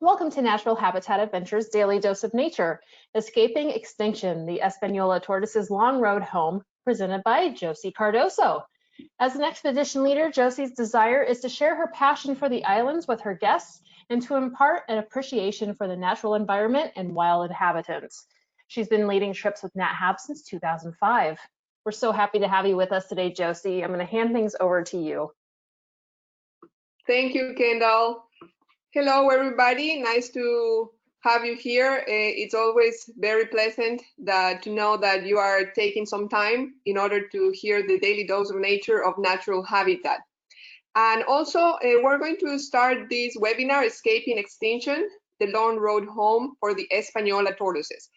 Welcome to Natural Habitat Adventures Daily Dose of Nature, Escaping Extinction, the Española tortoise's long road home, presented by Josy Cardoso. As an expedition leader, Josy's desire is to share her passion for the islands with her guests and to impart an appreciation for the natural environment and wild inhabitants. She's been leading trips with Nat Hab since 2005. We're so happy to have you with us today, Josy. I'm going to hand things over to you. Thank you, Kendall. Hello, everybody. Nice to have you here. It's always very pleasant to know that you are taking some time in order to hear the daily dose of nature of natural habitat. And also, we're going to start this webinar, Escaping Extinction, the long road home for the Española tortoises.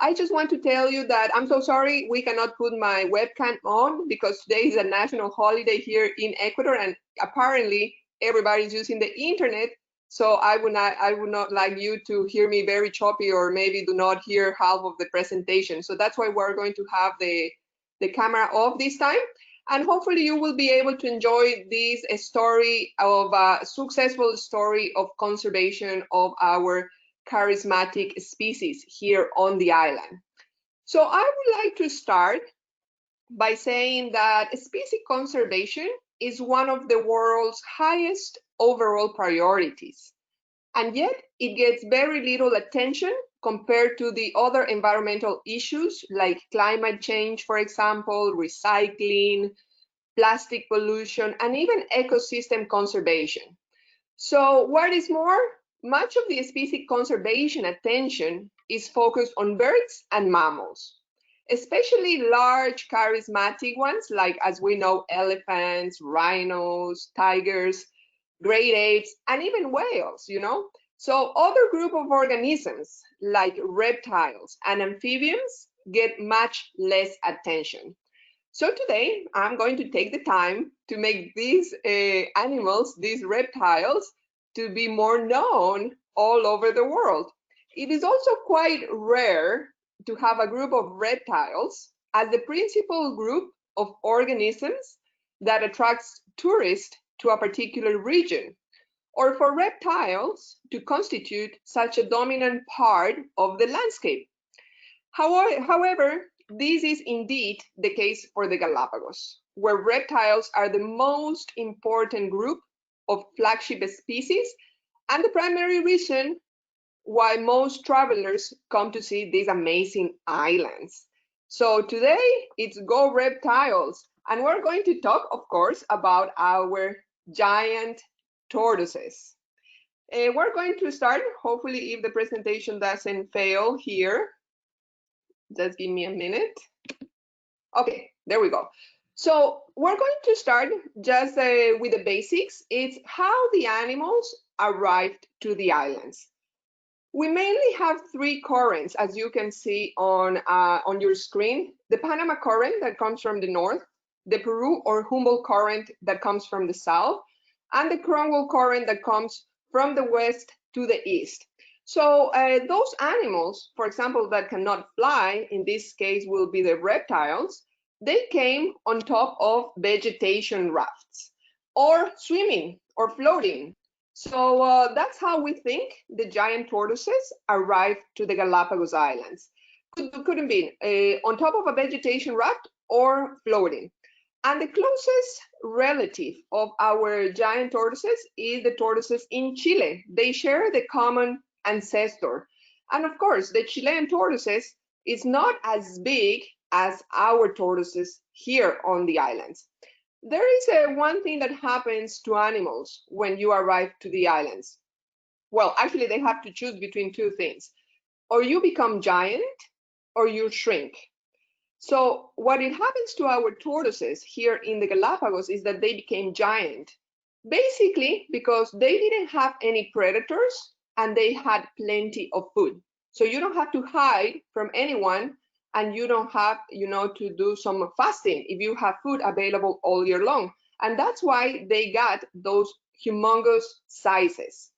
I just want to tell you that I'm so sorry we cannot put my webcam on because today is a national holiday here in Ecuador, and apparently everybody's using the internet. So I would not like you to hear me very choppy or maybe do not hear half of the presentation. So that's why we're going to have the camera off this time. And hopefully you will be able to enjoy this story of a successful story of conservation of our charismatic species here on the island. So I would like to start by saying that species conservation is one of the world's highest overall priorities, and yet it gets very little attention compared to the other environmental issues like climate change, for example, recycling, plastic pollution, and even ecosystem conservation. So what is more, much of the species conservation attention is focused on birds and mammals, especially large charismatic ones like, as we know, elephants, rhinos, tigers, great apes, and even whales, So other group of organisms like reptiles and amphibians get much less attention. So today I'm going to take the time to make these animals, these reptiles, to be more known all over the world. It is also quite rare to have a group of reptiles as the principal group of organisms that attracts tourists to a particular region, or for reptiles to constitute such a dominant part of the landscape. However, this is indeed the case for the Galapagos, where reptiles are the most important group of flagship species and the primary reason why most travelers come to see these amazing islands. So today it's Go Reptiles, and we're going to talk, of course, about our giant tortoises. We're going to start, hopefully, if the presentation doesn't fail here. Just give me a minute. Okay, there we go. So we're going to start just with the basics. It's how the animals arrived to the islands. We mainly have three currents, as you can see on your screen. The Panama current that comes from the north, the Peru or Humboldt current that comes from the south, and the Cromwell current that comes from the west to the east. So those animals, for example, that cannot fly, in this case will be the reptiles, they came on top of vegetation rafts, or swimming, or floating. So that's how we think the giant tortoises arrived to the Galapagos Islands. Couldn't be on top of a vegetation raft or floating. And the closest relative of our giant tortoises is the tortoises in Chile. They share the common ancestor. And of course, the Chilean tortoises is not as big as our tortoises here on the islands. There is one thing that happens to animals when you arrive to the islands. Well, actually, they have to choose between two things. Or you become giant, or you shrink. So what it happens to our tortoises here in the Galapagos is that they became giant, basically because they didn't have any predators and they had plenty of food. So you don't have to hide from anyone, and you don't have, to do some fasting if you have food available all year long. And that's why they got those humongous sizes.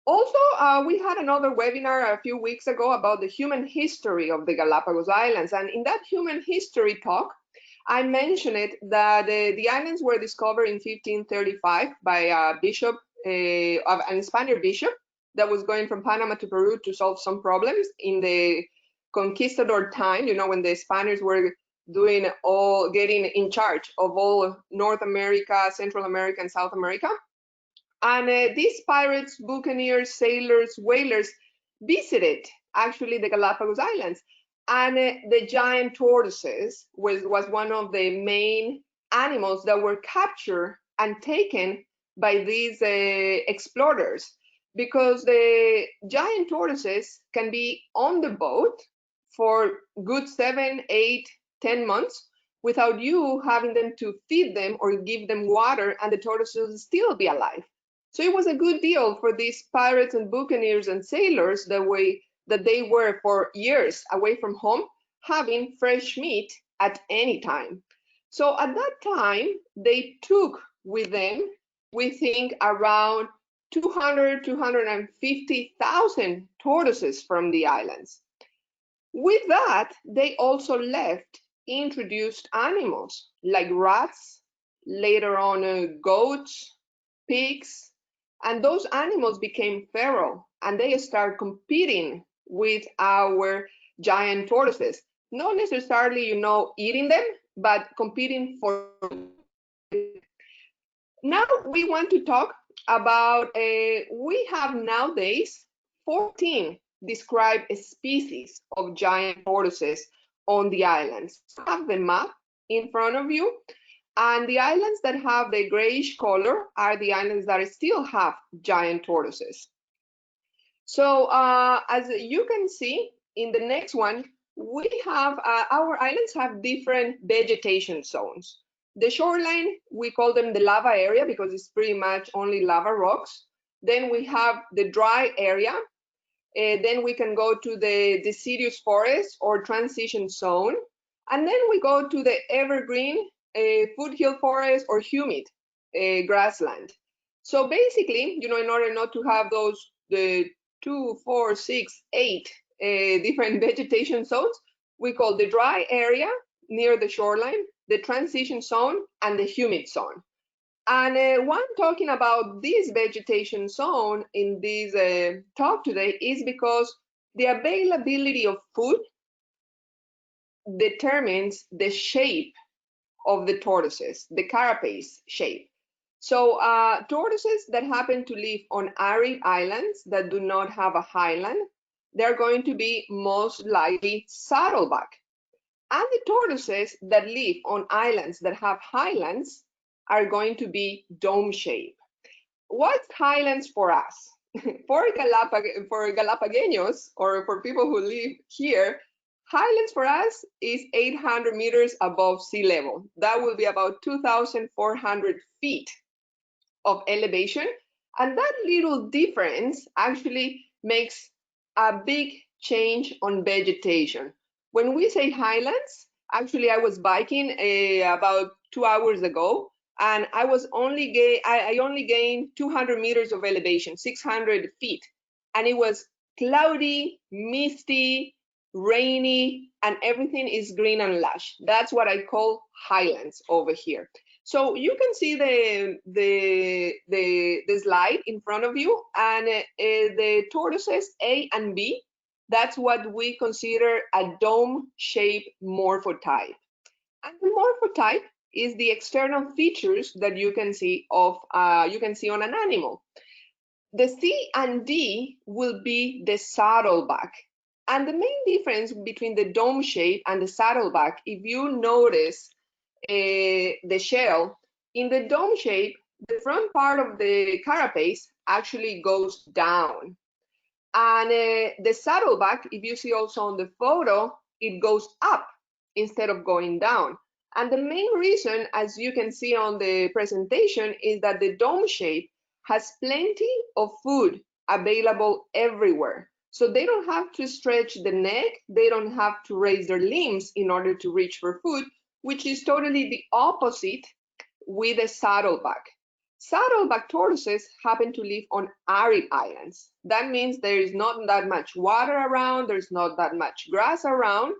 Also, we had another webinar a few weeks ago about the human history of the Galapagos Islands. And in that human history talk, I mentioned that the islands were discovered in 1535 by a bishop, an Spanish bishop that was going from Panama to Peru to solve some problems in the conquistador time, you know, when the Spaniards were getting in charge of all North America, Central America, and South America. And these pirates, buccaneers, sailors, whalers visited actually the Galapagos Islands. And the giant tortoises was one of the main animals that were captured and taken by these explorers, because the giant tortoises can be on the boat for good 7, 8, 10 months without you having them to feed them or give them water, and the tortoises will still be alive. So it was a good deal for these pirates and buccaneers and sailors that they were for years away from home, having fresh meat at any time. So at that time, they took with them, we think, around 250,000 tortoises from the islands. With that, they also left introduced animals like rats, later on goats, pigs, and those animals became feral, and they start competing with our giant tortoises. Not necessarily, you know, eating them, but competing for. Now we want to talk about, we have nowadays 14 described species of giant tortoises on the islands. You have the map in front of you, and the islands that have the grayish color are the islands that still have giant tortoises. So as you can see in the next one, we have, our islands have different vegetation zones. The shoreline, we call them the lava area because it's pretty much only lava rocks. Then we have the dry area. Then we can go to the deciduous forest or transition zone. And then we go to the evergreen foothill forest or humid grassland. So basically, you know, in order not to have the 2, 4, 6, 8 different vegetation zones, we call the dry area near the shoreline, the transition zone, and the humid zone. And why I'm talking about this vegetation zone in this talk today is because the availability of food determines the shape of the tortoises, the carapace shape. So tortoises that happen to live on arid islands that do not have a highland, they're going to be most likely saddleback. And the tortoises that live on islands that have highlands are going to be dome shape. What's highlands for us? For Galapagos, or for people who live here, highlands for us is 800 meters above sea level. That will be about 2,400 feet of elevation. And that little difference actually makes a big change on vegetation. When we say highlands, actually I was biking about 2 hours ago, and I only gained 200 meters of elevation, 600 feet. And it was cloudy, misty, rainy, and everything is green and lush. That's what I call highlands over here. So you can see the slide in front of you, and the tortoises A and B, that's what we consider a dome-shaped morphotype. And the morphotype is the external features that you can see on an animal. The C and D will be the saddleback. And the main difference between the dome shape and the saddleback, if you notice the shell, in the dome shape, the front part of the carapace actually goes down. And the saddleback, if you see also on the photo, it goes up instead of going down. And the main reason, as you can see on the presentation, is that the dome shape has plenty of food available everywhere. So they don't have to stretch the neck, they don't have to raise their limbs in order to reach for food, which is totally the opposite with a saddleback. Saddleback tortoises happen to live on arid islands. That means there is not that much water around, there's not that much grass around,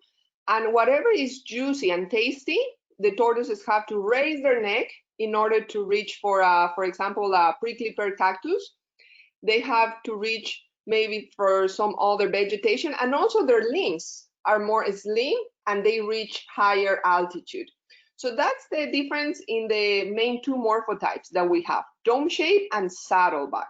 and whatever is juicy and tasty, the tortoises have to raise their neck in order to reach for example, a prickly pear cactus. They have to reach maybe for some other vegetation, and also their limbs are more slim and they reach higher altitude. So that's the difference in the main two morphotypes that we have, dome shape and saddleback.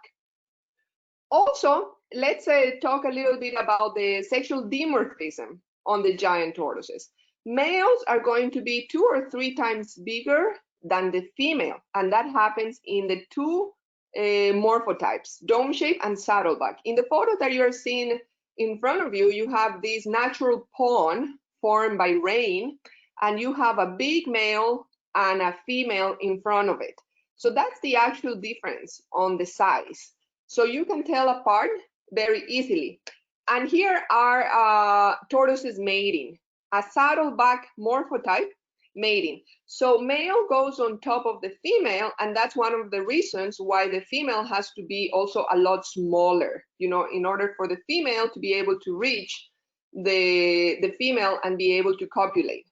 Also, let's talk a little bit about the sexual dimorphism on the giant tortoises. Males are going to be 2 or 3 times bigger than the female, and that happens in the two morphotypes, dome shape and saddleback. In the photo that you're seeing in front of you, you have this natural pond formed by rain, and you have a big male and a female in front of it. So that's the actual difference on the size. So you can tell apart very easily. And here are tortoises mating, a saddleback morphotype mating. So male goes on top of the female, and that's one of the reasons why the female has to be also a lot smaller, you know, in order for the female to be able to reach the female and be able to copulate.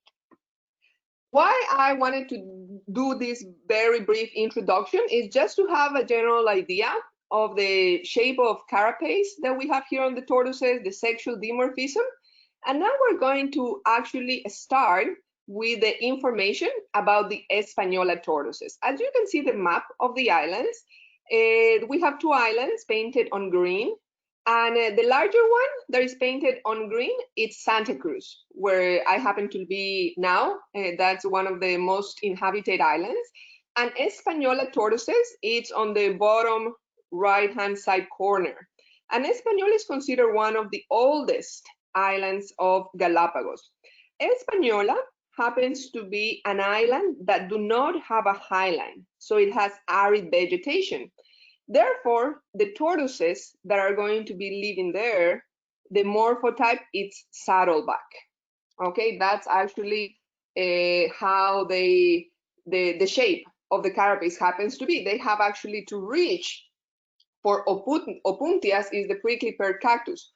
Why I wanted to do this very brief introduction is just to have a general idea of the shape of carapace that we have here on the tortoises, the sexual dimorphism. And now we're going to actually start with the information about the Española tortoises. As you can see the map of the islands, we have 2 islands painted on green. And the larger one that is painted on green, it's Santa Cruz, where I happen to be now. That's one of the most inhabited islands. And Española tortoises, it's on the bottom right-hand side corner. And Española is considered one of the oldest islands of Galapagos. Española happens to be an island that do not have a highland, so it has arid vegetation. Therefore, the tortoises that are going to be living there, the morphotype is saddleback. Okay, that's actually how the shape of the carapace happens to be. They have actually to reach for Opuntias is the prickly pear cactus.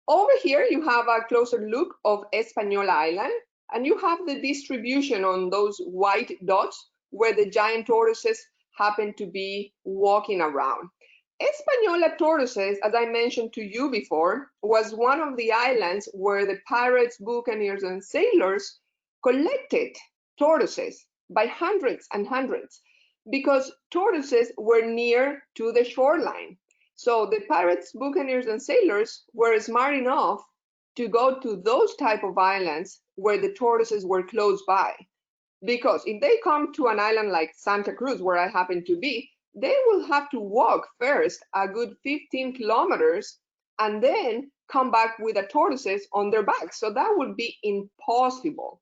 Over here, you have a closer look of Española Island, and you have the distribution on those white dots where the giant tortoises happen to be walking around. Española tortoises, as I mentioned to you before, was one of the islands where the pirates, buccaneers, and sailors collected tortoises by hundreds and hundreds, because tortoises were near to the shoreline. So the pirates, buccaneers, and sailors were smart enough to go to those type of islands where the tortoises were close by. Because if they come to an island like Santa Cruz, where I happen to be, they will have to walk first a good 15 kilometers and then come back with the tortoises on their backs. So that would be impossible.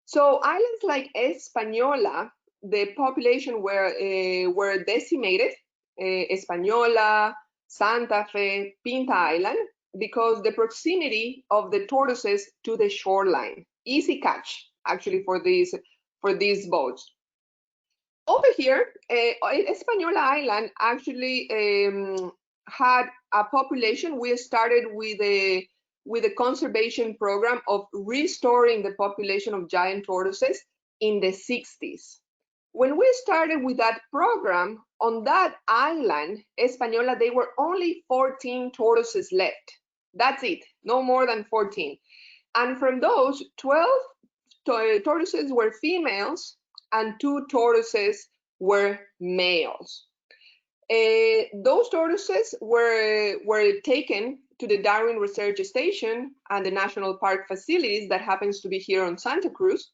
So islands like Española, the population were decimated, Española, Santa Fe, Pinta Island, because the proximity of the tortoises to the shoreline. Easy catch, actually, for these boats. Over here, Española Island actually had a population. We started with a conservation program of restoring the population of giant tortoises in the 60s. When we started with that program, on that island, Española, there were only 14 tortoises left. That's it, no more than 14. And from those, 12 tortoises were females and 2 tortoises were males. Those tortoises were taken to the Darwin Research Station and the National Park facilities that happens to be here on Santa Cruz,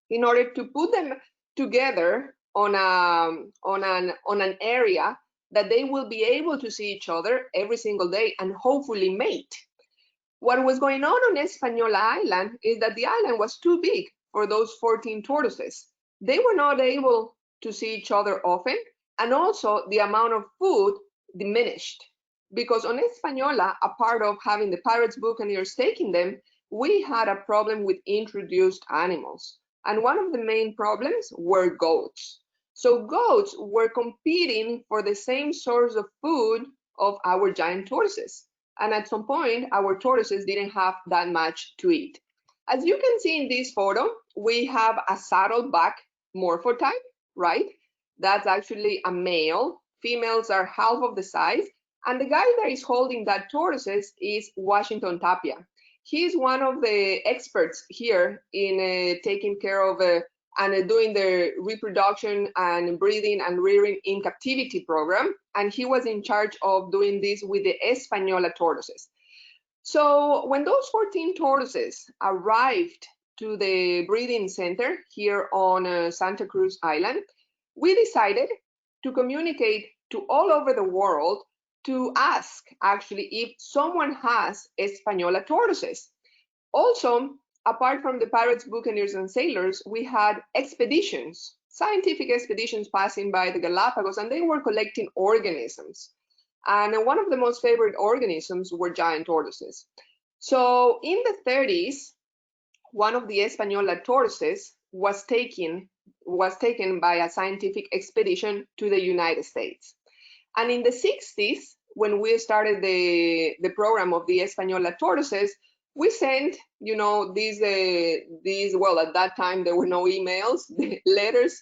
in order to put them together on an area that they will be able to see each other every single day and hopefully mate. What was going on Española Island is that the island was too big for those 14 tortoises. They were not able to see each other often, and also the amount of food diminished. Because on Española, a part of having the pirates, buccaneers taking them, we had a problem with introduced animals. And one of the main problems were goats. So goats were competing for the same source of food of our giant tortoises. And at some point, our tortoises didn't have that much to eat. As you can see in this photo, we have a saddleback morphotype, right? That's actually a male. Females are half of the size. And the guy that is holding that tortoises is Washington Tapia. He's one of the experts here in taking care of and doing the reproduction and breeding and rearing in captivity program. And he was in charge of doing this with the Española tortoises. So when those 14 tortoises arrived to the breeding center here on Santa Cruz Island, we decided to communicate to all over the world to ask actually if someone has Española tortoises. Also, apart from the pirates, buccaneers, and sailors, we had expeditions, scientific expeditions passing by the Galapagos, and they were collecting organisms. And one of the most favorite organisms were giant tortoises. So in the 30s, one of the Española tortoises was taken by a scientific expedition to the United States. And in the 60s, when we started the program of the Española tortoises, we sent, you know, these, well, at that time, there were no emails, letters,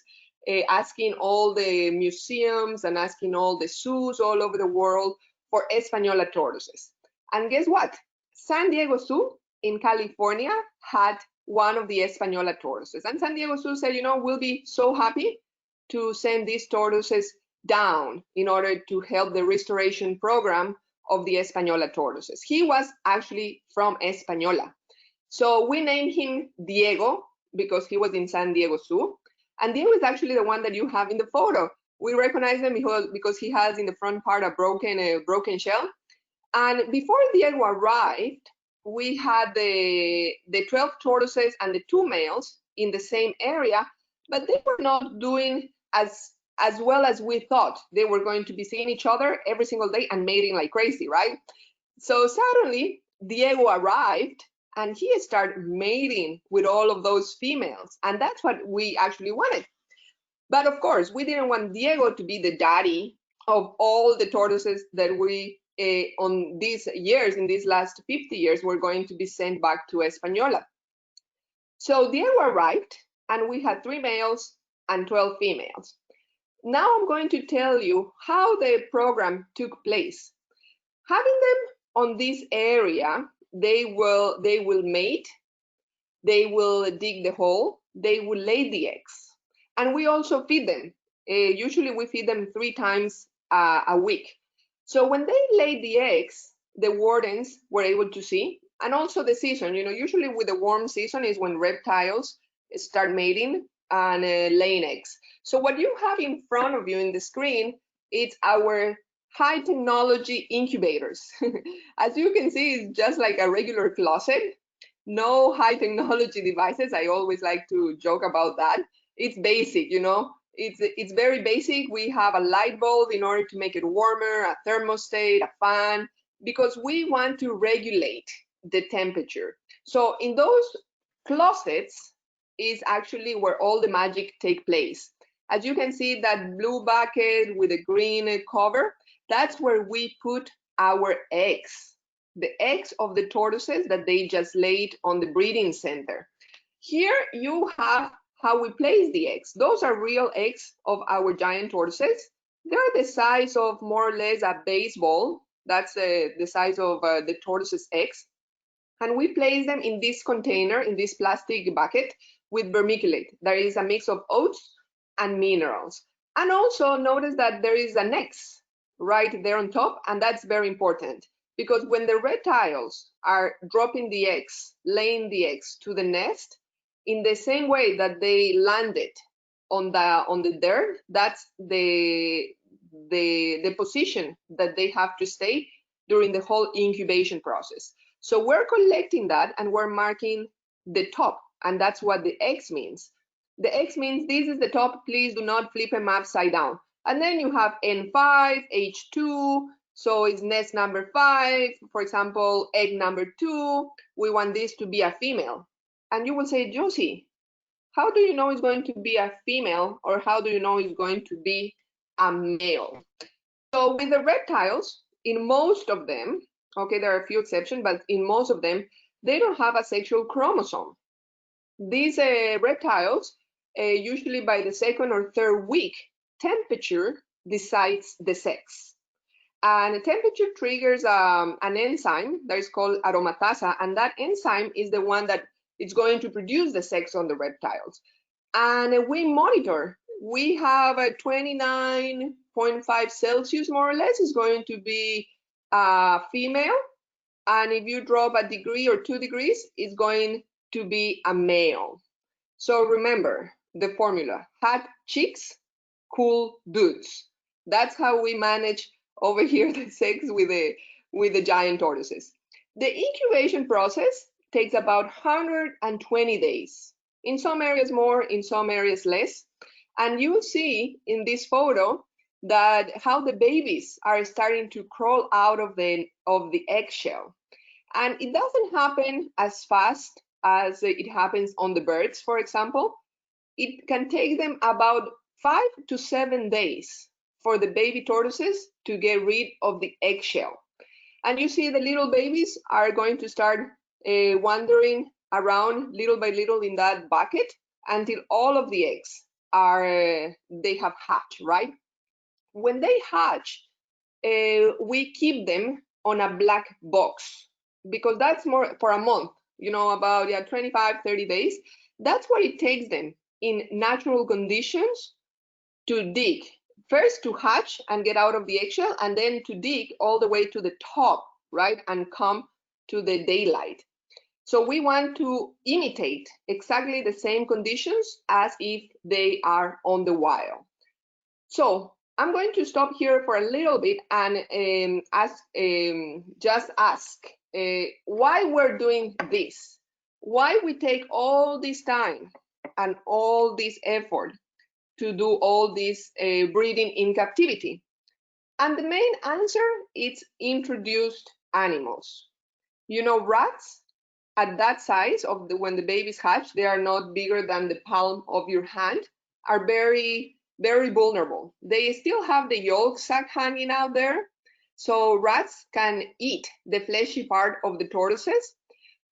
asking all the museums and asking all the zoos all over the world for Española tortoises. And guess what? San Diego Zoo in California had one of the Española tortoises. And San Diego Zoo said, you know, we'll be so happy to send these tortoises down in order to help the restoration program of the Española tortoises. He was actually from Española. So we named him Diego because he was in San Diego Zoo. And Diego is actually the one that you have in the photo. We recognize him because he has in the front part a broken shell. And before Diego arrived, we had the 12 tortoises and the 2 males in the same area, but they were not doing as well as we thought. They were going to be seeing each other every single day and mating like crazy, right? So suddenly Diego arrived and he started mating with all of those females. And that's what we actually wanted. But of course, we didn't want Diego to be the daddy of all the tortoises that we, on these years, in these last 50 years, were going to be sent back to Española. So Diego arrived and we had 3 males and 12 females. Now I'm going to tell you how the program took place. Having them on this area, they will mate, they will dig the hole, they will lay the eggs, and we also feed them. Usually we feed them 3 times a week. So when they laid the eggs, the wardens were able to see, and also the season. You know, usually with the warm season is when reptiles start mating and laying eggs. So what you have in front of you in the screen, it's our high technology incubators. As you can see, it's just like a regular closet. No high technology devices. I always like to joke about that. It's basic, you know. It's very basic. We have a light bulb in order to make it warmer, a thermostat, a fan, because we want to regulate the temperature. So in those closets is actually where all the magic take place. As you can see, that blue bucket with a green cover, that's where we put our eggs, the eggs of the tortoises that they just laid on the breeding center. Here you have how we place the eggs. Those are real eggs of our giant tortoises. They're the size of more or less a baseball. That's the size of the tortoise's eggs. And we place them in this container, in this plastic bucket with vermiculite. There is a mix of oats and minerals. And also notice that there is an X right there on top, and that's very important because when the reptiles are dropping the eggs, laying the eggs to the nest, in the same way that they landed on the dirt, that's the position that they have to stay during the whole incubation process. So we're collecting that and we're marking the top, and that's what the X means. The X means this is the top, please do not flip them upside down. And then you have N5, H2, so it's nest number 5, for example, egg number 2, we want this to be a female. And you will say, Josy, how do you know it's going to be a female, or how do you know it's going to be a male? So with the reptiles, in most of them, okay, there are a few exceptions, but in most of them, they don't have a sexual chromosome. These reptiles, usually by the 2nd or 3rd week, temperature decides the sex. And temperature triggers an enzyme that is called aromatase, and that enzyme is the one that is going to produce the sex on the reptiles. And we monitor. We have a 29.5 Celsius, more or less, is going to be female. And if you drop a degree or 2 degrees, it's going to be a male. So remember the formula: hot chicks, cool dudes. That's how we manage over here the sex with the giant tortoises. The incubation process takes about 120 days. In some areas more, in some areas less. And you see in this photo that how the babies are starting to crawl out of the eggshell. And it doesn't happen as fast as it happens on the birds, for example. It can take them about 5 to 7 days for the baby tortoises to get rid of the eggshell. And you see the little babies are going to start wandering around little by little in that bucket until all of the eggs they have hatched, right? When they hatch, we keep them on a black box because that's more for a month, about 25, 30 days. That's what it takes them in natural conditions to dig. First to hatch and get out of the eggshell, and then to dig all the way to the top, right, and come to the daylight. So we want to imitate exactly the same conditions as if they are on the wild. So I'm going to stop here for a little bit and just ask why we're doing this, why we take all this time and all this effort to do all this breeding in captivity. And the main answer is introduced animals. Rats at that size when the babies hatch, they are not bigger than the palm of your hand, are very, very vulnerable. They still have the yolk sac hanging out there. So rats can eat the fleshy part of the tortoises.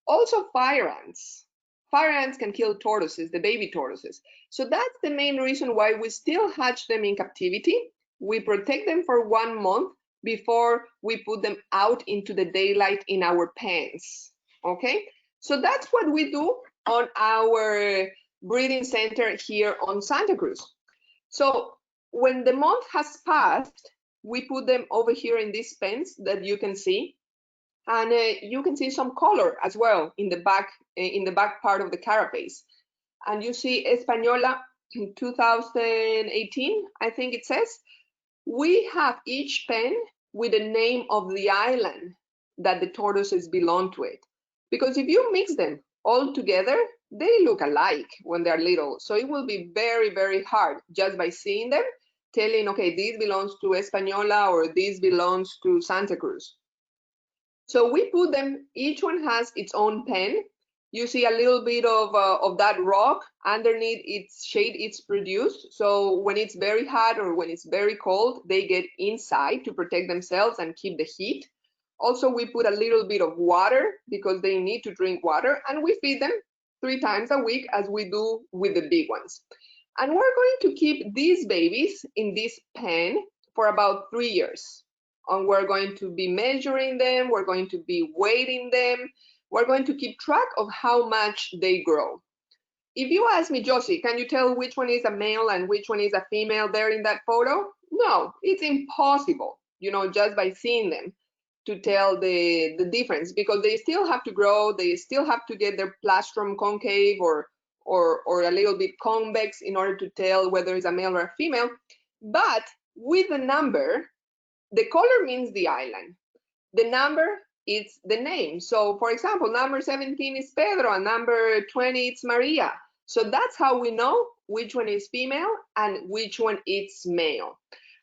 Also fire ants. Fire ants can kill tortoises, the baby tortoises. So that's the main reason why we still hatch them in captivity. We protect them for 1 month before we put them out into the daylight in our pens. Okay, so that's what we do on our breeding center here on Santa Cruz. So when the month has passed, we put them over here in these pens that you can see. And you can see some color as well in the back part of the carapace. And you see Española in 2018, I think it says. We have each pen with the name of the island that the tortoises belong to it. Because if you mix them all together, they look alike when they're little. So it will be very, very hard just by seeing them, telling, okay, this belongs to Española or this belongs to Santa Cruz. So we put them, each one has its own pen. You see a little bit of that rock underneath its shade it's produced. So when it's very hot or when it's very cold, they get inside to protect themselves and keep the heat. Also, we put a little bit of water because they need to drink water, and we feed them 3 times a week as we do with the big ones. And we're going to keep these babies in this pen for about 3 years. And we're going to be measuring them, we're going to be weighing them, we're going to keep track of how much they grow. If you ask me, Josy, can you tell which one is a male and which one is a female there in that photo? No, it's impossible, just by seeing them to tell the difference, because they still have to grow, they still have to get their plastron concave or a little bit convex in order to tell whether it's a male or a female. But with the number, the color means the island. The number is the name. So for example, number 17 is Pedro and number 20 is Maria. So that's how we know which one is female and which one is male.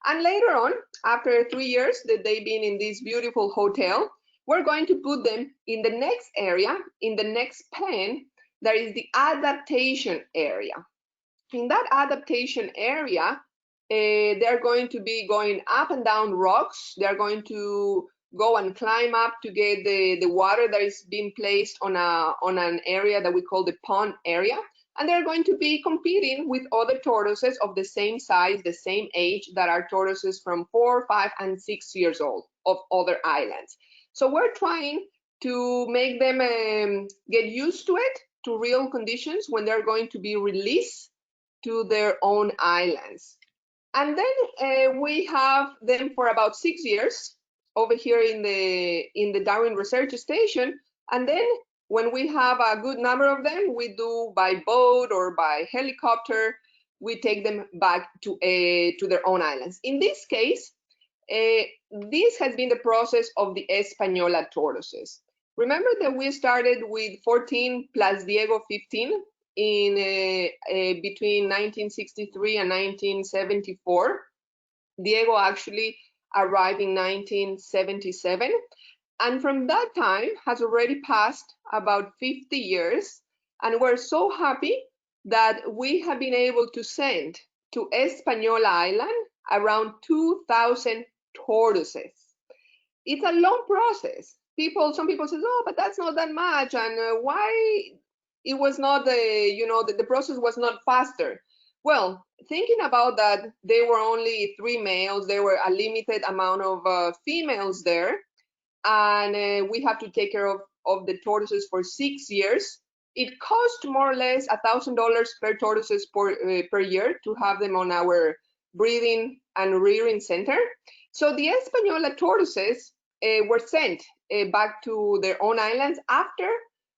And later on, after 3 years that they've been in this beautiful hotel, we're going to put them in the next area, in the next pen, that is the adaptation area. In that adaptation area, they're going to be going up and down rocks. They're going to go and climb up to get the water that is being placed on an area that we call the pond area. and they're going to be competing with other tortoises of the same size, the same age, that are tortoises from 4, 5, and 6 years old of other islands. So we're trying to make them get used to it, to real conditions when they're going to be released to their own islands. And then we have them for about 6 years over here in the Darwin Research Station. And then when we have a good number of them, we do by boat or by helicopter, we take them back to their own islands. In this case, this has been the process of the Española tortoises. Remember that we started with 14 plus Diego 15 in between 1963 and 1974. Diego actually arrived in 1977. And from that time has already passed about 50 years. And we're so happy that we have been able to send to Española Island around 2,000 tortoises. It's a long process. Some people say, oh, but that's not that much. And why it was not, the process was not faster? Well, thinking about that, there were only 3 males. There were a limited amount of females there. And we have to take care of the tortoises for 6 years. It cost more or less $1,000 per tortoises per year to have them on our breeding and rearing center. So the Española tortoises were sent back to their own islands after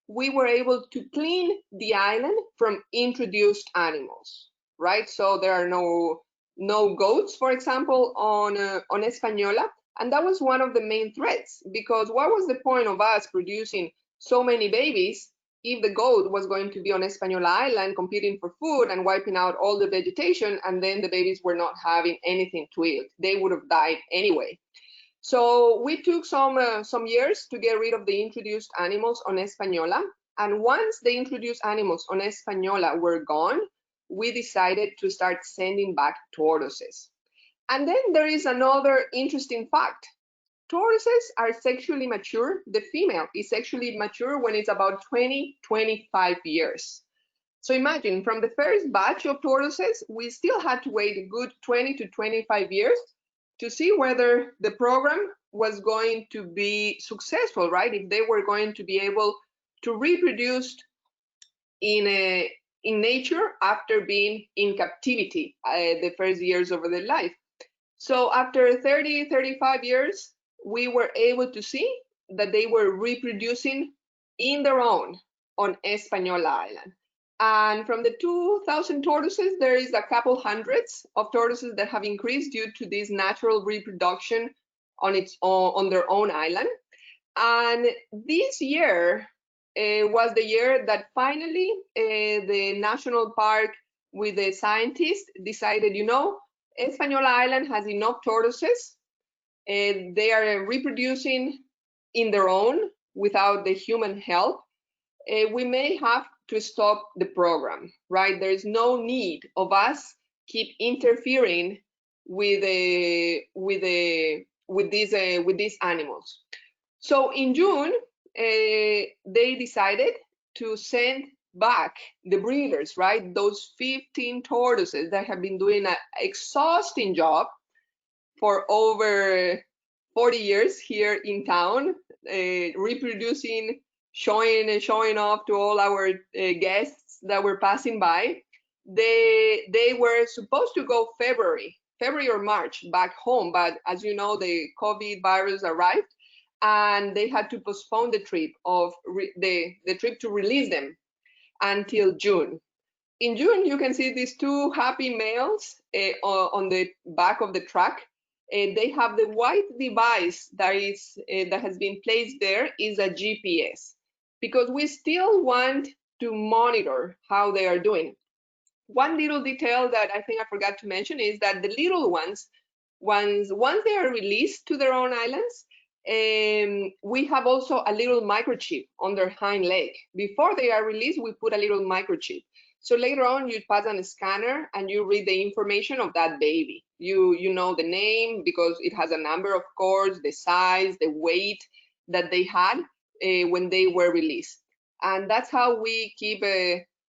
we were able to clean the island from introduced animals, right? So there are no goats, for example, on Española. And that was one of the main threats, because what was the point of us producing so many babies if the goat was going to be on Española Island competing for food and wiping out all the vegetation, and then the babies were not having anything to eat? They would have died anyway. So we took some years to get rid of the introduced animals on Española. And once the introduced animals on Española were gone, we decided to start sending back tortoises. And then there is another interesting fact. Tortoises are sexually mature. The female is sexually mature when it's about 20-25 years. So imagine, from the first batch of tortoises, we still had to wait a good 20 to 25 years to see whether the program was going to be successful, right? If they were going to be able to reproduce in nature after being in captivity the first years of their life. So after 30-35 years, we were able to see that they were reproducing in their own on Española Island. And from the 2,000 tortoises, there is a couple hundreds of tortoises that have increased due to this natural reproduction on their own island. And this year was the year that finally the national park with the scientists decided, Española Island has enough tortoises. They are reproducing in their own without the human help. We may have to stop the program, right? There is no need of us keep interfering with these animals. So in June, they decided to send back the breeders, right? Those 15 tortoises that have been doing an exhausting job for over 40 years here in town, reproducing, showing off to all our guests that were passing by. They were supposed to go February or March back home, but as you know, the COVID virus arrived and they had to postpone the trip the trip to release them until June. In June, you can see these 2 happy males on the back of the truck. They have the white device that has been placed there is a GPS, because we still want to monitor how they are doing. One little detail that I think I forgot to mention is that the little ones, once they are released to their own islands, we have also a little microchip on their hind leg. Before they are released, we put a little microchip. So later on, you pass on a scanner and you read the information of that baby. You know the name because it has a number, of course, the size, the weight that they had when they were released. And that's how we keep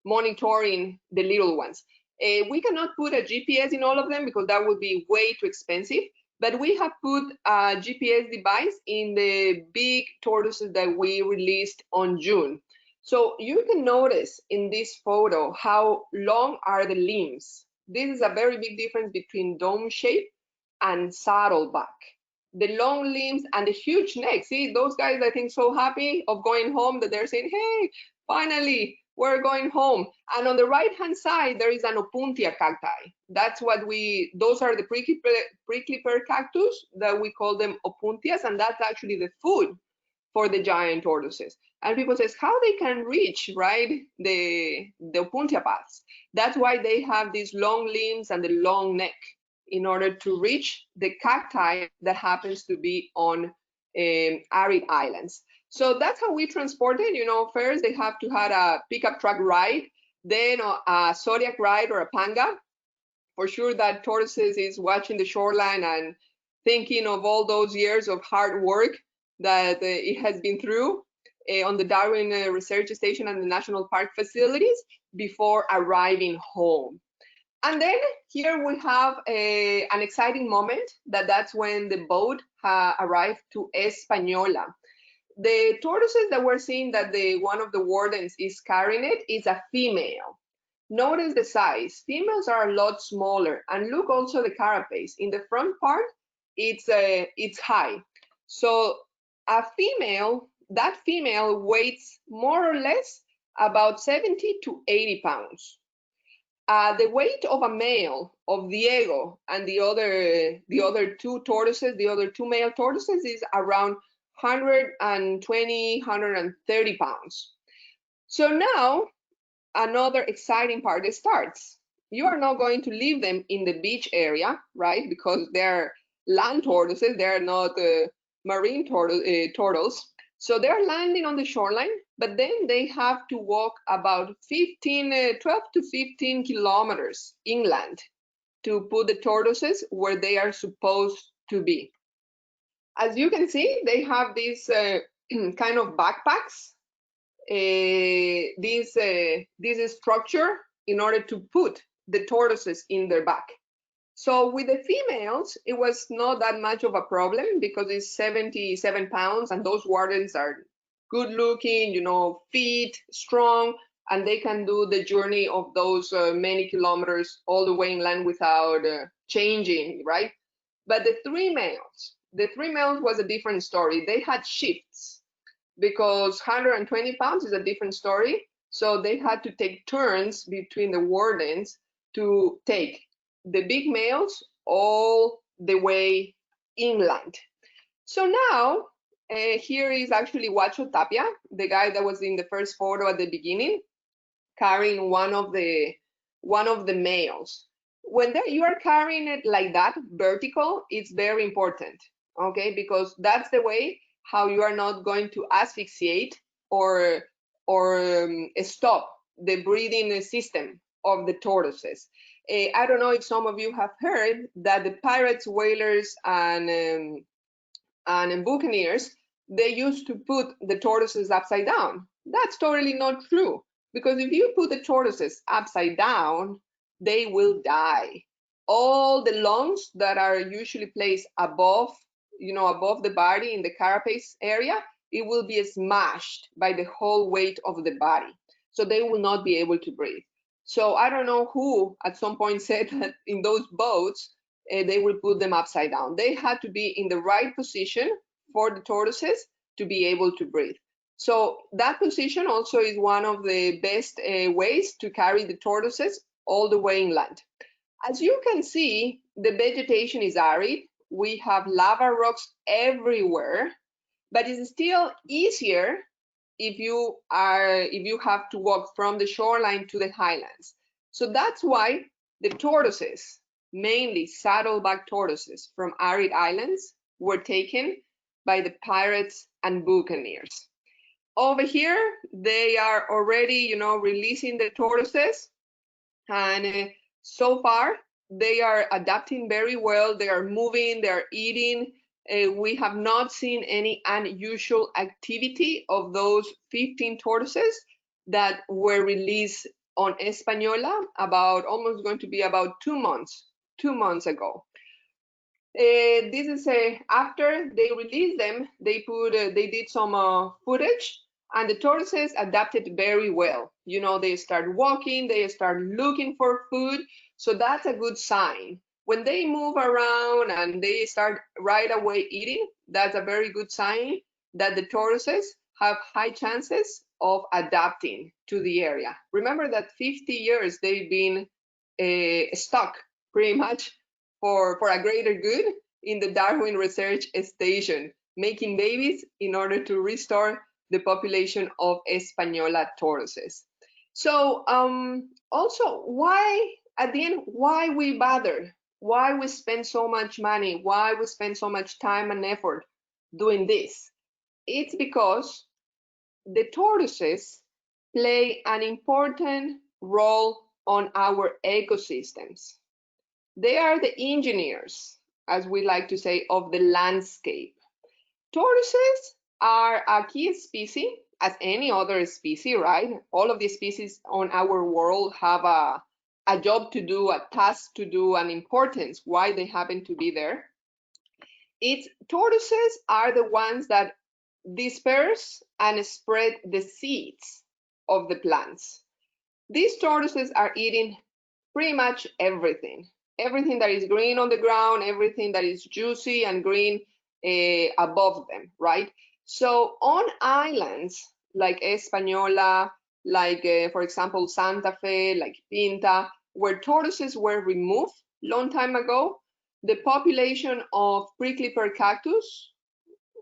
monitoring the little ones. We cannot put a GPS in all of them because that would be way too expensive, but we have put a GPS device in the big tortoises that we released on June. So you can notice in this photo how long are the limbs. This is a very big difference between dome shape and saddleback. The long limbs and the huge neck. See, those guys, I think, so happy of going home that they're saying, hey, finally, we're going home. And on the right-hand side, there is an Opuntia Cacti. That's what those are the prickly pear cactus that we call them Opuntias, and that's actually the food for the giant tortoises. And people says how they can reach, right, the Opuntia paths. That's why they have these long limbs and the long neck in order to reach the cacti that happens to be on arid islands. So that's how we transport it. You know, first they have to have a pickup truck ride, then a Zodiac ride or a panga. For sure that Tortoises is watching the shoreline and thinking of all those years of hard work that it has been through on the Darwin Research Station and the National Park facilities before arriving home. And then here we have an exciting moment that's when the boat arrived to Española. The tortoises that we're seeing that one of the wardens is carrying it is a female. Notice the size. Females are a lot smaller, and look also the carapace. In the front part, it's high. So a female, that female weighs more or less about 70 to 80 pounds. The weight of a male of Diego and the other two tortoises, the other two male tortoises, is around 120, 130 pounds. So now another exciting part starts. You are not going to leave them in the beach area, right? Because they're land tortoises, they're not marine turtles. So they're landing on the shoreline, but then they have to walk about 12 to 15 kilometers inland to put the tortoises where they are supposed to be. As you can see, they have these kind of backpacks, this structure in order to put the tortoises in their back. So with the females, it was not that much of a problem because it's 77 pounds and those wardens are good looking, you know, fit, strong, and they can do the journey of those many kilometers all the way inland without changing, right? But the three males was a different story. They had shifts because 120 pounds is a different story. So they had to take turns between the wardens to take the big males all the way inland. So now here is actually Huacho Tapia, the guy that was in the first photo at the beginning, carrying one of the males. When you are carrying it like that, vertical, it's very important, okay? Because that's the way how you are not going to asphyxiate or stop the breathing system of the tortoises. I don't know if some of you have heard that the pirates, whalers, and buccaneers, they used to put the tortoises upside down. That's totally not true, because if you put the tortoises upside down, they will die. All the lungs that are usually placed above, above the body in the carapace area, it will be smashed by the whole weight of the body. So they will not be able to breathe. So I don't know who at some point said that in those boats, they will put them upside down. They had to be in the right position for the tortoises to be able to breathe. So that position also is one of the best ways to carry the tortoises all the way inland. As you can see, the vegetation is arid. We have lava rocks everywhere, but it's still easier if you have to walk from the shoreline to the highlands. So that's why the tortoises, mainly saddleback tortoises from arid islands, were taken by the pirates and buccaneers. Over here, they are already, releasing the tortoises, and so far they are adapting very well. They are moving, they are eating. We have not seen any unusual activity of those 15 tortoises that were released on Española about almost going to be about 2 months ago. This is after they released them, they did some footage, and the tortoises adapted very well. You know, they start walking, they start looking for food, so that's a good sign. When they move around and they start right away eating, that's a very good sign that the tortoises have high chances of adapting to the area. Remember that 50 years they've been stuck pretty much for a greater good in the Darwin Research Station, making babies in order to restore the population of Española tortoises. So also, why, at the end, why we bother? Why we spend so much money? Why we spend so much time and effort doing this? It's because the tortoises play an important role on our ecosystems. They are the engineers, as we like to say, of the landscape. Tortoises are a key species, as any other species, right? All of the species on our world have a job to do, a task to do, an importance, why they happen to be there. Tortoises are the ones that disperse and spread the seeds of the plants. These tortoises are eating pretty much everything that is green on the ground, everything that is juicy and green above them, right? So on islands like Española, like for example Santa Fe, like Pinta, where tortoises were removed long time ago, the population of prickly pear cactus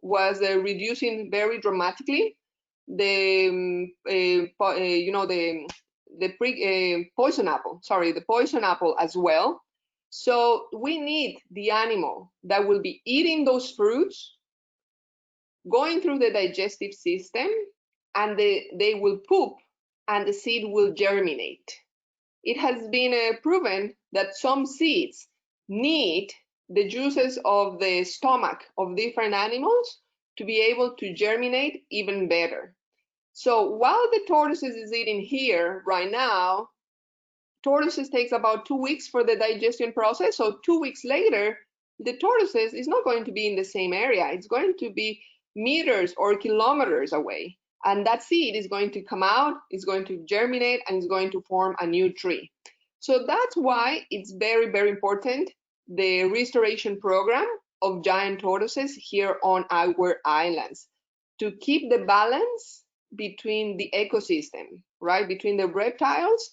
was reducing very dramatically. The poison apple as well. So we need the animal that will be eating those fruits, going through the digestive system, and they will poop and the seed will germinate. It has been proven that some seeds need the juices of the stomach of different animals to be able to germinate even better. So while the tortoises is eating here right now, tortoises takes about 2 weeks for the digestion process. So 2 weeks later, the tortoises is not going to be in the same area. It's going to be meters or kilometers away. And that seed is going to come out, it's going to germinate, and it's going to form a new tree. So that's why it's very, very important, the restoration program of giant tortoises here on our islands, to keep the balance between the ecosystem, right? Between the reptiles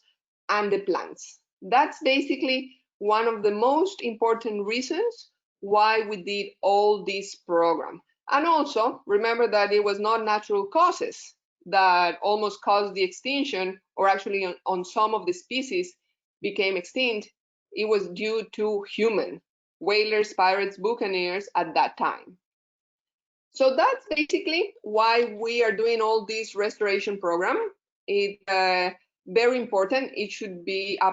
and the plants. That's basically one of the most important reasons why we did all this program. And also remember that it was not natural causes that almost caused the extinction, or actually on some of the species became extinct. It was due to human whalers, pirates, buccaneers at that time. So that's basically why we are doing all this restoration program. It's very important. It should be a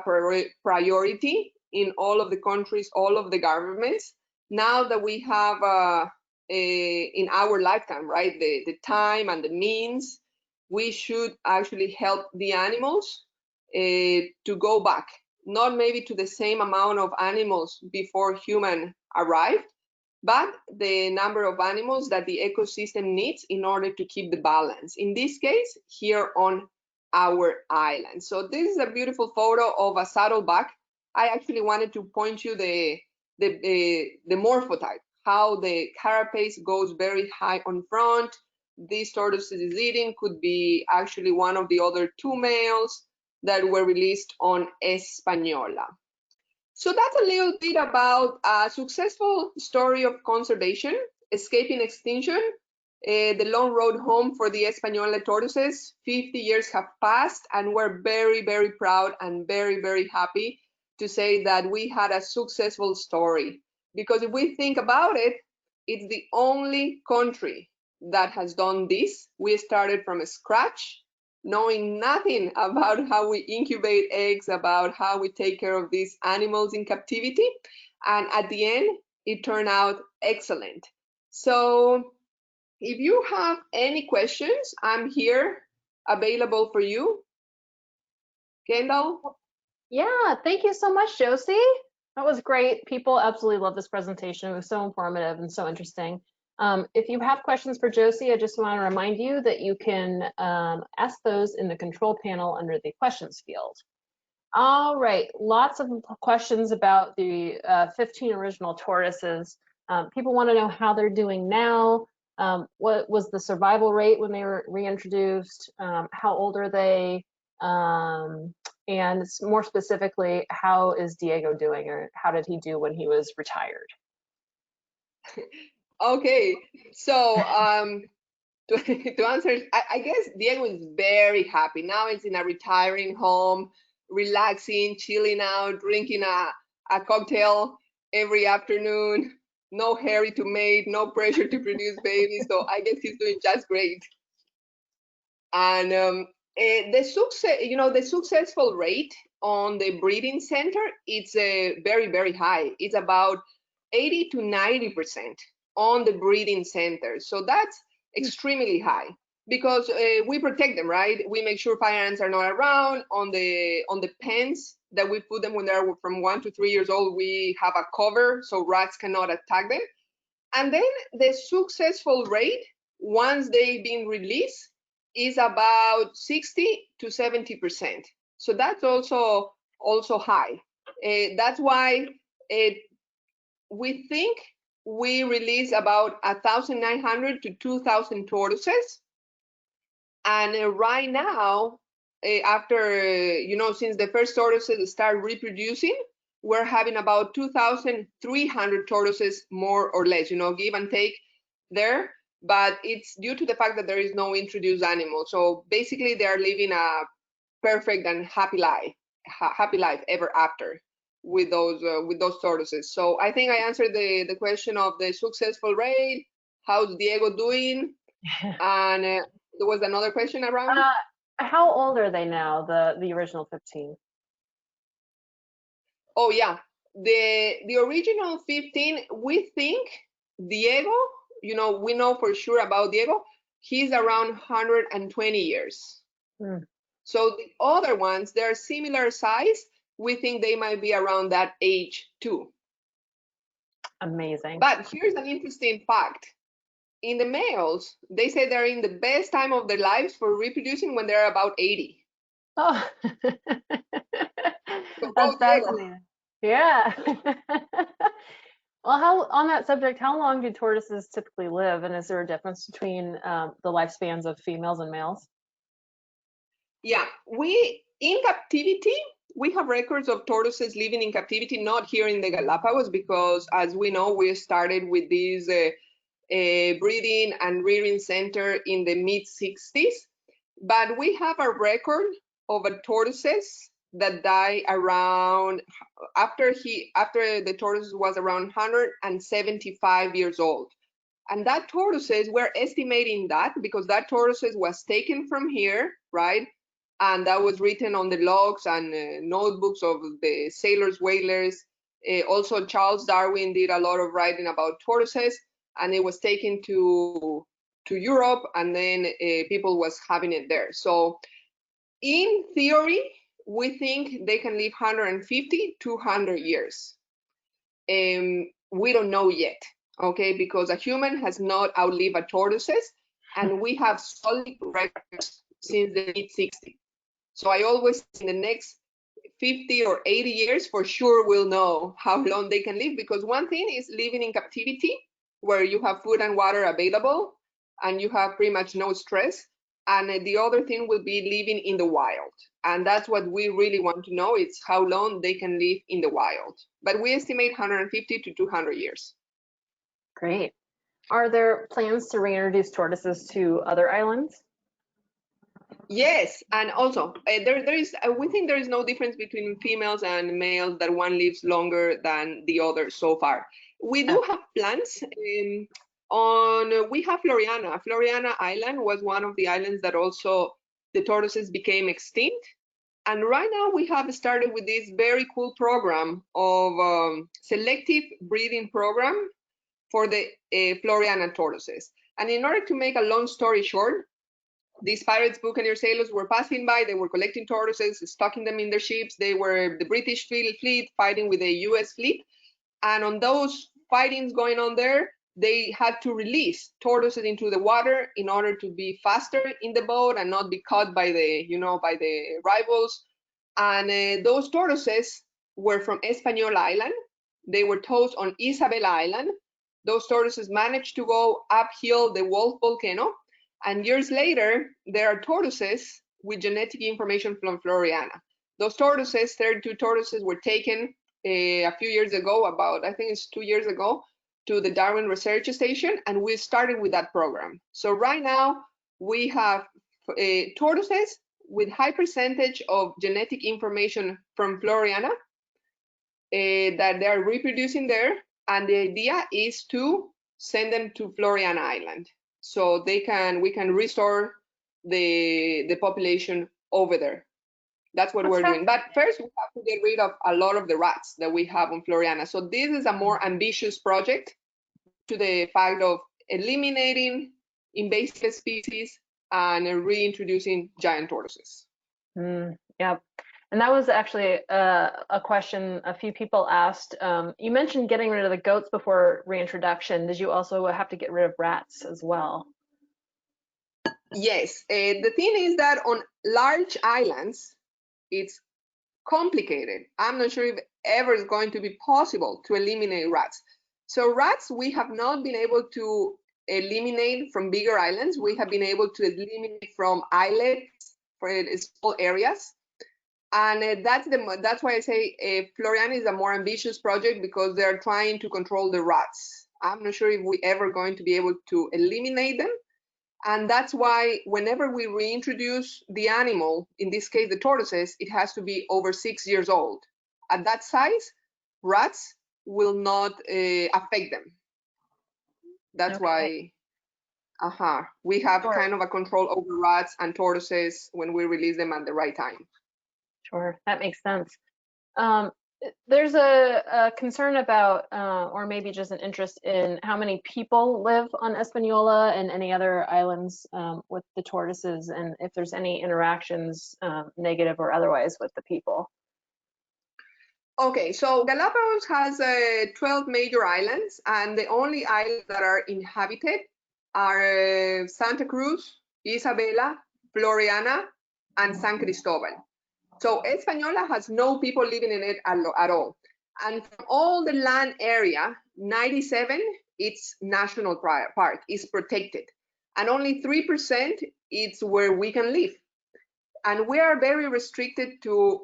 priority in all of the countries, all of the governments. Now that we have in our lifetime, right, the time and the means, we should actually help the animals to go back, not maybe to the same amount of animals before human arrived, but the number of animals that the ecosystem needs in order to keep the balance. In this case, here on our island. So this is a beautiful photo of a saddleback. I actually wanted to point you the morphotype, how the carapace goes very high on front. This tortoise is eating could be actually one of the other 2 males that were released on Española. So that's a little bit about a successful story of conservation, escaping extinction, the long road home for the Española tortoises. 50 years have passed, and we're very, very proud and very, very happy to say that we had a successful story. Because if we think about it, it's the only country that has done this. We started from scratch, knowing nothing about how we incubate eggs, about how we take care of these animals in captivity. And at the end, it turned out excellent. So if you have any questions, I'm here available for you. Kendall? Yeah, thank you so much, Josy. That was great. People absolutely love this presentation. It was so informative and so interesting. If you have questions for Josy, I just want to remind you that you can ask those in the control panel under the questions field. All right, lots of questions about the 15 original tortoises. People want to know how they're doing now. What was the survival rate when they were reintroduced? How old are they? And more specifically, how is Diego doing, or how did he do when he was retired? Okay, so to answer, I guess Diego is very happy. Now he's in a retiring home, relaxing, chilling out, drinking a cocktail every afternoon. No hurry to mate, no pressure to produce babies. So I guess he's doing just great. And the success, the successful rate on the breeding center, it's very, very high. It's about 80 to 90% on the breeding center. So that's extremely high because we protect them, right? We make sure fire ants are not around. On the pens that we put them when they're from 1 to 3 years old, we have a cover so rats cannot attack them. And then the successful rate, once they've been released, is about 60 to 70%. So that's also high. That's why we think we release about 1,900 to 2,000 tortoises. And right now, after, since the first tortoises start reproducing, we're having about 2,300 tortoises more or less, give and take there. But it's due to the fact that there is no introduced animal. So basically, they are living a perfect and happy life ever after with those tortoises. So I think I answered the question of the successful rate. How's Diego doing? And there was another question around. How old are they now? The original 15. Oh yeah, the original 15. We think Diego. We know for sure about Diego. He's around 120 years. So the other ones, they're similar size. We think they might be around that age too. Amazing. But here's an interesting fact. In the males, they say they're in the best time of their lives for reproducing when they're about 80. Oh, So that's fascinating. Yeah. Well, on that subject, how long do tortoises typically live, and is there a difference between the lifespans of females and males? Yeah, in captivity, we have records of tortoises living in captivity, not here in the Galapagos, because as we know, we started with this breeding and rearing center in the mid-60s. But we have a record of tortoises that die around after the tortoise was around 175 years old. And that tortoises, we're estimating that because that tortoises was taken from here, right? And that was written on the logs and notebooks of the sailors, whalers. Also, Charles Darwin did a lot of writing about tortoises, and it was taken to Europe, and then people was having it there. So in theory, we think they can live 150 to 200 years. We don't know yet, okay, because a human has not outlived a tortoises, and we have solid records since the mid-60s. So I always, in the next 50 or 80 years, for sure we'll know how long they can live, because one thing is living in captivity, where you have food and water available, and you have pretty much no stress. And the other thing will be living in the wild. And that's what we really want to know. It's how long they can live in the wild. But we estimate 150 to 200 years. Great. Are there plans to reintroduce tortoises to other islands? Yes, and also we think there is no difference between females and males, that one lives longer than the other so far. We do have plans. We have Floriana. Floriana Island was one of the islands that also the tortoises became extinct. And right now we have started with this very cool program of selective breeding program for the Floriana tortoises. And in order to make a long story short, these pirates, buccaneer sailors, were passing by. They were collecting tortoises, stocking them in their ships. They were the British fleet fighting with the US fleet. And on those fightings going on there, they had to release tortoises into the water in order to be faster in the boat and not be caught by the, by the rivals. And those tortoises were from Española Island. They were tossed on Isabela Island. Those tortoises managed to go uphill the Wolf volcano. And years later, there are tortoises with genetic information from Floriana. Those tortoises, 32 tortoises, were taken a few years ago, about, I think it's 2 years ago, to the Darwin Research Station, and we started with that program. So right now, we have tortoises with high percentage of genetic information from Floriana that they are reproducing there, and the idea is to send them to Floriana Island so we can restore the population over there. That's what we're doing. But first, we have to get rid of a lot of the rats that we have on Floriana. So this is a more ambitious project to the fact of eliminating invasive species and reintroducing giant tortoises. Yep. And that was actually a question a few people asked. You mentioned getting rid of the goats before reintroduction. Did you also have to get rid of rats as well? Yes. The thing is that on large islands, it's complicated. I'm not sure if ever is going to be possible to eliminate rats. So rats, we have not been able to eliminate from bigger islands. We have been able to eliminate from islets, for small areas. And that's why I say Floriana is a more ambitious project, because they're trying to control the rats. I'm not sure if we're ever going to be able to eliminate them. And that's why whenever we reintroduce the animal, in this case the tortoises, it has to be over 6 years old. At that size, rats will not affect them. That's why we have kind of a control over rats and tortoises when we release them at the right time. Sure, that makes sense. There's a concern about, or maybe just an interest in how many people live on Española and any other islands with the tortoises, and if there's any interactions, negative or otherwise, with the people. Okay, so Galapagos has 12 major islands, and the only islands that are inhabited are Santa Cruz, Isabela, Floriana, and San Cristobal. So Española has no people living in it at all. And from all the land area, 97, it's national park, is protected. And only 3% it's where we can live. And we are very restricted to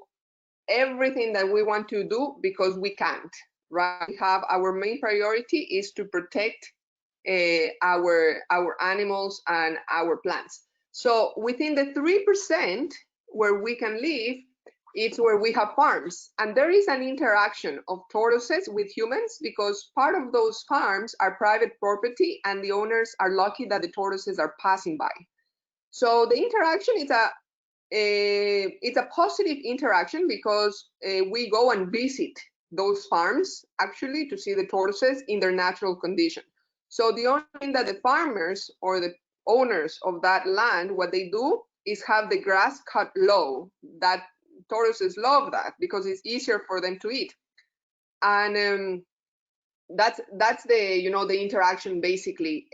everything that we want to do because we can't, right? We have our main priority is to protect our animals and our plants. So within the 3% where we can live, it's where we have farms. And there is an interaction of tortoises with humans because part of those farms are private property and the owners are lucky that the tortoises are passing by. So the interaction is it's a positive interaction because we go and visit those farms actually to see the tortoises in their natural condition. So the only thing that the farmers or the owners of that land, what they do is have the grass cut low. That tortoises love that because it's easier for them to eat. And that's the the interaction basically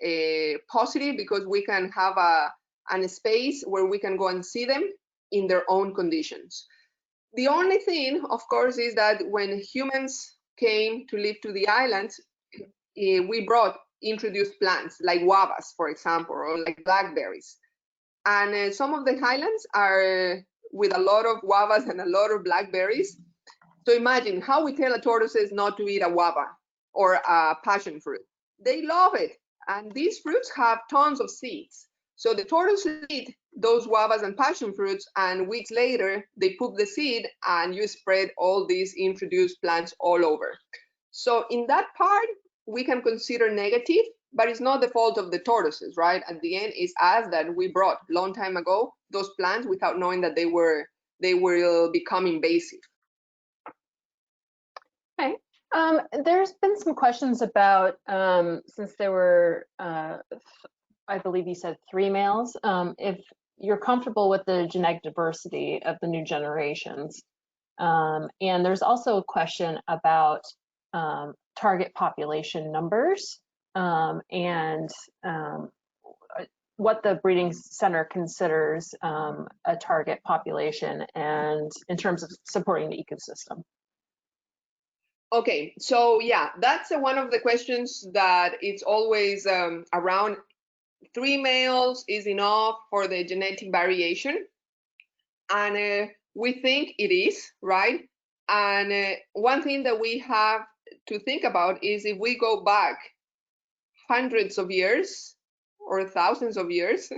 positive because we can have a space where we can go and see them in their own conditions. The only thing, of course, is that when humans came to live to the islands, we brought introduced plants like guavas, for example, or like blackberries. And some of the highlands are with a lot of guavas and a lot of blackberries. So imagine how we tell a tortoises not to eat a guava or a passion fruit. They love it. And these fruits have tons of seeds. So the tortoises eat those guavas and passion fruits, and weeks later, they poop the seed and you spread all these introduced plants all over. So in that part, we can consider negative, but it's not the fault of the tortoises, right? At the end, it's us that we brought long time ago those plants without knowing that they will become invasive. Okay. There's been some questions about, since there were, I believe you said 3 males, if you're comfortable with the genetic diversity of the new generations. And there's also a question about target population numbers and what the breeding center considers a target population and in terms of supporting the ecosystem. Okay, so yeah, that's one of the questions that it's always around. 3 males is enough for the genetic variation, and we think it is, right? And one thing that we have to think about is if we go back hundreds of years or thousands of years,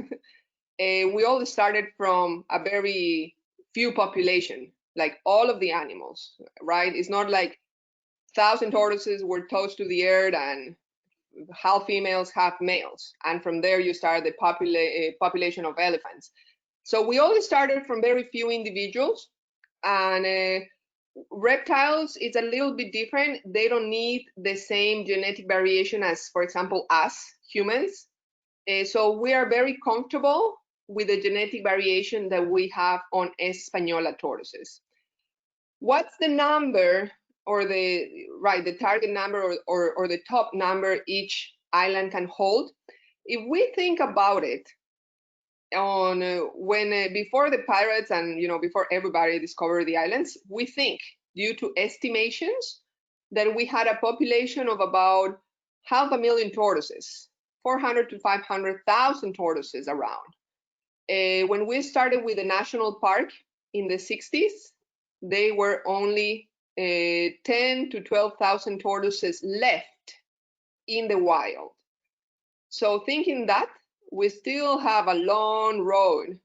we all started from a very few population, like all of the animals, right? It's not like 1,000 tortoises were tossed to the earth and half females, half males. And from there, you start the population of elephants. So we all started from very few individuals. And reptiles, it's a little bit different. They don't need the same genetic variation as, for example, us humans. So we are very comfortable with the genetic variation that we have on Española tortoises. What's the number or the target number or the top number each island can hold? If we think about it, on before the pirates and before everybody discovered the islands, we think due to estimations that we had a population of about 500,000 tortoises, 400 to 500,000 tortoises around. When we started with the national park in the 60s, they were only 10 to 12,000 tortoises left in the wild. So thinking that, we still have a long road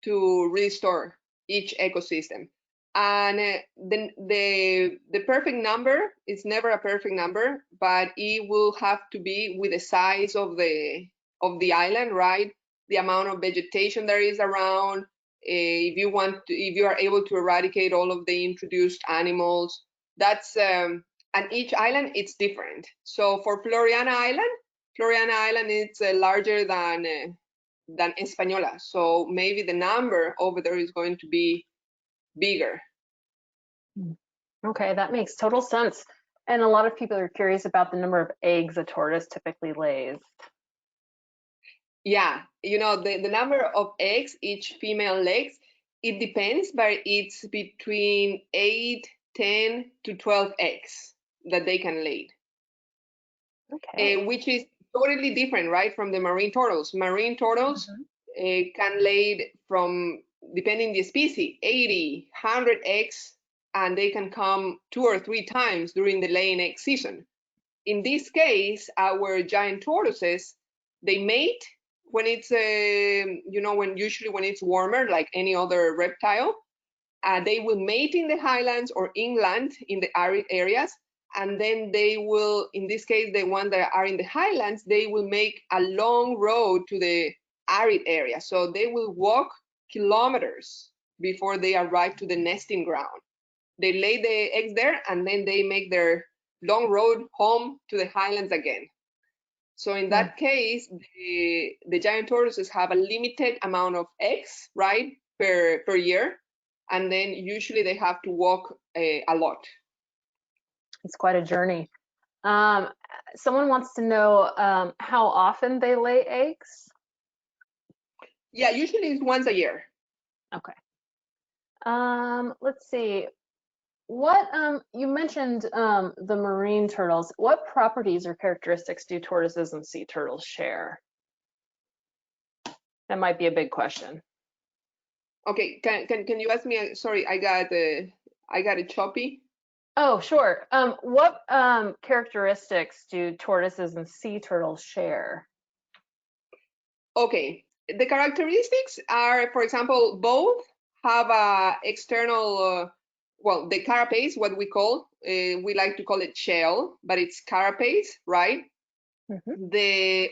to restore each ecosystem. And the perfect number is never a perfect number, but it will have to be with the size of the island, right? The amount of vegetation there is around. If you are able to eradicate all of the introduced animals, that's and each island it's different. So for Floriana Island it's larger than Española. So maybe the number over there is going to be bigger. Okay, that makes total sense. And a lot of people are curious about the number of eggs a tortoise typically lays. Yeah, the number of eggs each female lays, it depends, but it's between 8, 10 to 12 eggs that they can lay. Okay. Which is totally different, right, from the marine turtles. Marine turtles can lay from, depending the species, 80, 100 eggs, and they can come 2 or 3 times during the laying egg season. In this case, our giant tortoises, they mate when it's usually when it's warmer, like any other reptile. They will mate in the highlands or inland in the arid areas, and then they will, in this case, the ones that are in the highlands, they will make a long road to the arid area. So they will walk kilometers before they arrive to the nesting ground. They lay the eggs there, and then they make their long road home to the highlands again. So in that case, the giant tortoises have a limited amount of eggs, right, per year, and then usually they have to walk a lot. It's quite a journey. Someone wants to know how often they lay eggs. Yeah, usually it's once a year. Okay. Let's see. What you mentioned the marine turtles. What properties or characteristics do tortoises and sea turtles share? That might be a big question. Okay, can you ask me? Sorry, I got it choppy. Oh, sure. What characteristics do tortoises and sea turtles share? Okay, the characteristics are, for example, both have a external, well, the carapace, what we call, we like to call it shell, but it's carapace, right?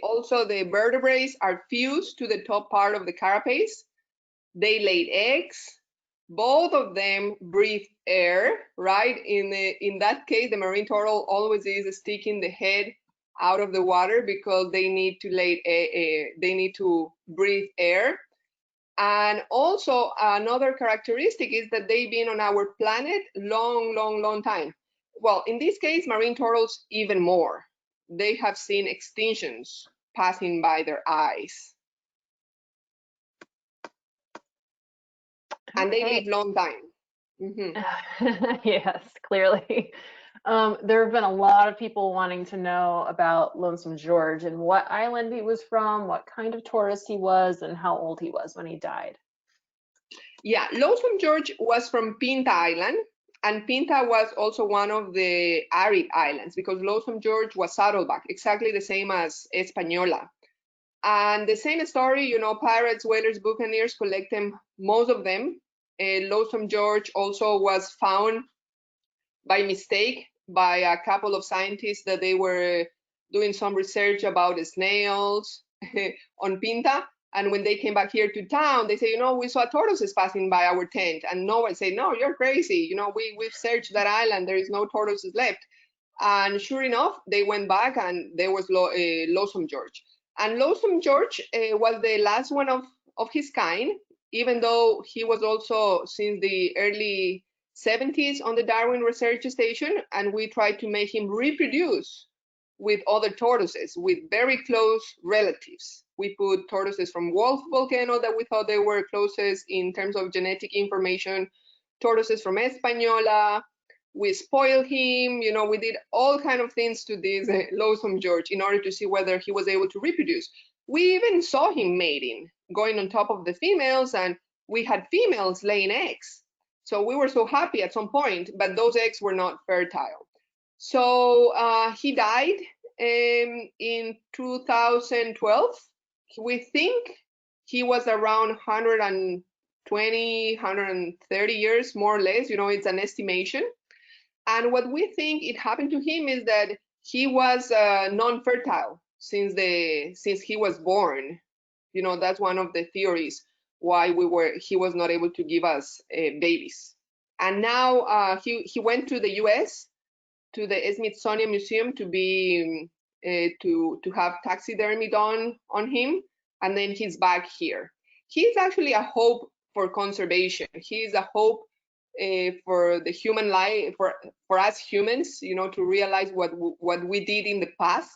Also the vertebrae are fused to the top part of the carapace. They lay eggs. Both of them breathe air, right? In that case, the marine turtle always is sticking the head out of the water because they need to breathe air. And also another characteristic is that they've been on our planet long time. Well, in this case, marine turtles even more. They have seen extinctions passing by their eyes. And they live long time. Yes, clearly. There have been a lot of people wanting to know about Lonesome George and what island he was from, what kind of tortoise he was, and how old he was when he died. Yeah, Lonesome George was from Pinta Island, and Pinta was also one of the arid islands because Lonesome George was saddleback, exactly the same as Española. And the same story, you know, pirates, whalers, buccaneers collect them, most of them. Lonesome George also was found by mistake by a couple of scientists that they were doing some research about the snails on Pinta. And when they came back here to town, they say, you know, we saw tortoises passing by our tent. And no one said, no, you're crazy. You know, we've searched that island. There is no tortoises left. And sure enough, they went back and there was Lonesome George. And Lonesome George was the last one of his kind, even though he was also since the early 70s on the Darwin Research Station, and we tried to make him reproduce with other tortoises, with very close relatives. We put tortoises from Wolf Volcano that we thought they were closest in terms of genetic information, tortoises from Española. We spoiled him, you know, we did all kind of things to this Lonesome George in order to see whether he was able to reproduce. We even saw him mating, going on top of the females, and we had females laying eggs. So we were so happy at some point, but those eggs were not fertile. So he died in 2012. We think he was around 120, 130 years, more or less. You know, it's an estimation. And what we think it happened to him is that he was non-fertile since he was born. You know, that's one of the theories why he was not able to give us babies. And now he went to the U.S. to the Smithsonian Museum to be to have taxidermy done on him, and then he's back here. He's actually a hope for conservation. He's a hope for the human life, for us humans, you know, to realize what we did in the past,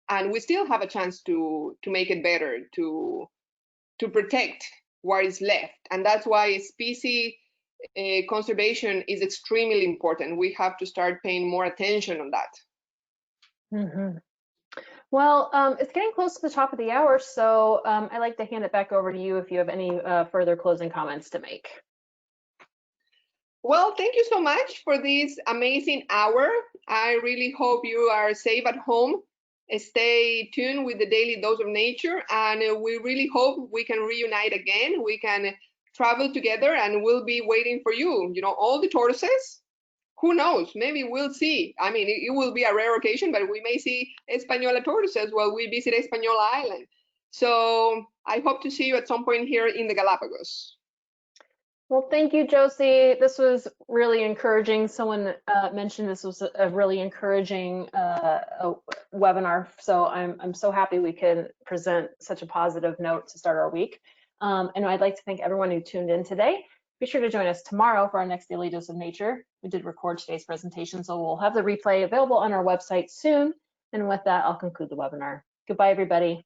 and we still have a chance to make it better, to protect what is left. And that's why species conservation is extremely important. We have to start paying more attention on that. Mm-hmm. Well, it's getting close to the top of the hour, so I'd like to hand it back over to you if you have any further closing comments to make. Well, thank you so much for this amazing hour. I really hope you are safe at home. Stay tuned with the Daily Dose of Nature, and we really hope we can reunite again. We can travel together, and we'll be waiting for you. You know, all the tortoises. Who knows? Maybe we'll see. I mean, it will be a rare occasion, but we may see Española tortoises while we visit Española Island. So I hope to see you at some point here in the Galapagos. Well, thank you, Josy. This was really encouraging. Someone mentioned this was a really encouraging webinar, so I'm so happy we can present such a positive note to start our week. And I'd like to thank everyone who tuned in today. Be sure to join us tomorrow for our next Daily Dose of Nature. We did record today's presentation, so we'll have the replay available on our website soon. And with that, I'll conclude the webinar. Goodbye, everybody.